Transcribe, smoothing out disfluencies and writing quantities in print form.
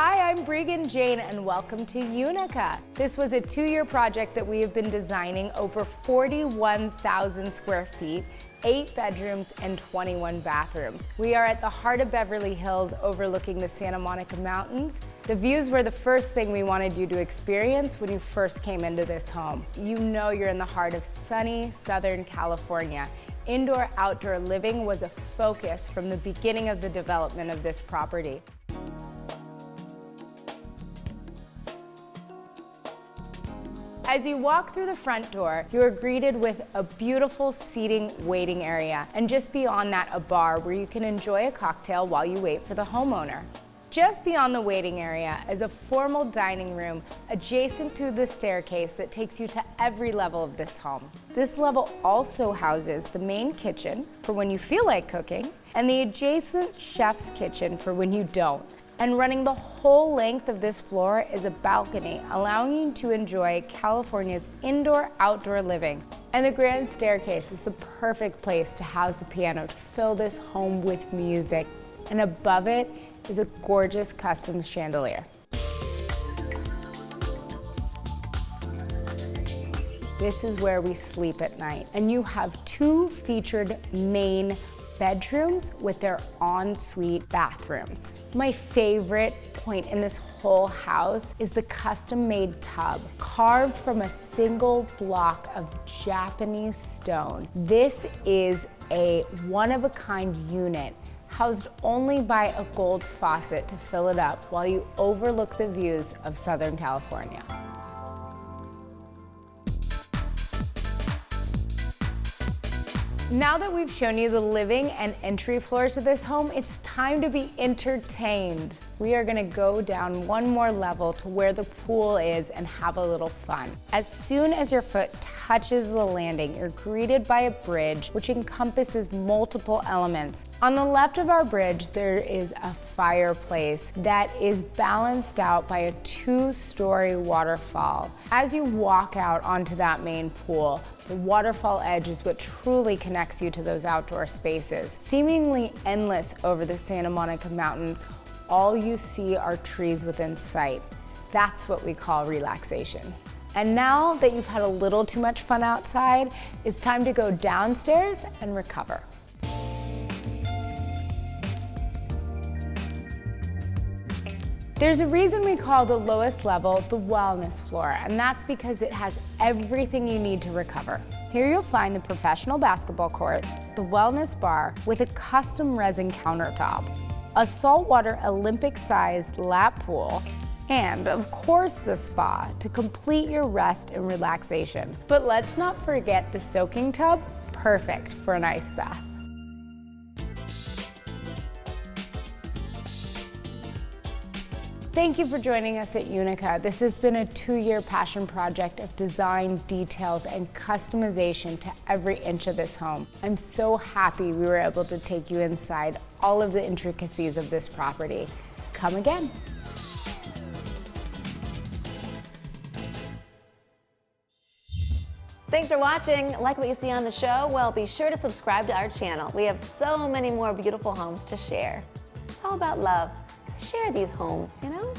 Hi, I'm Breegan Jane and welcome to Unica. This was a 2-year project that we have been designing over 41,000 square feet, 8 bedrooms and 21 bathrooms. We are at the heart of Beverly Hills overlooking the Santa Monica Mountains. The views were the first thing we wanted you to experience when you first came into this home. You know you're in the heart of sunny Southern California. Indoor-outdoor living was a focus from the beginning of the development of this property. As you walk through the front door, you are greeted with a beautiful seating waiting area, and just beyond that, a bar where you can enjoy a cocktail while you wait for the homeowner. Just beyond the waiting area is a formal dining room adjacent to the staircase that takes you to every level of this home. This level also houses the main kitchen for when you feel like cooking, and the adjacent chef's kitchen for when you don't. And running the whole length of this floor is a balcony, allowing you to enjoy California's indoor-outdoor living. And the grand staircase is the perfect place to house the piano to fill this home with music. And above it is a gorgeous custom chandelier. This is where we sleep at night. And you have 2 featured main bedrooms with their ensuite bathrooms. My favorite point in this whole house is the custom-made tub, carved from a single block of Japanese stone. This is a one-of-a-kind unit housed only by a gold faucet to fill it up while you overlook the views of Southern California. Now that we've shown you the living and entry floors of this home, it's time to be entertained. We are gonna go down one more level to where the pool is and have a little fun. As soon as your foot touches the landing, you're greeted by a bridge which encompasses multiple elements. On the left of our bridge, there is a fireplace that is balanced out by a 2-story waterfall. As you walk out onto that main pool, the waterfall edge is what truly connects you to those outdoor spaces. Seemingly endless over the Santa Monica Mountains, all you see are trees within sight. That's what we call relaxation. And now that you've had a little too much fun outside, it's time to go downstairs and recover. There's a reason we call the lowest level the wellness floor, and that's because it has everything you need to recover. Here you'll find the professional basketball court, the wellness bar with a custom resin countertop, a saltwater Olympic-sized lap pool, and of course the spa to complete your rest and relaxation. But let's not forget the soaking tub, perfect for an ice bath. Thank you for joining us at Unica. This has been a 2-year passion project of design, details, and customization to every inch of this home. I'm so happy we were able to take you inside all of the intricacies of this property. Come again. Thanks for watching. Like what you see on the show? Well, be sure to subscribe to our channel. We have so many more beautiful homes to share. It's all about love. Share these homes, you know?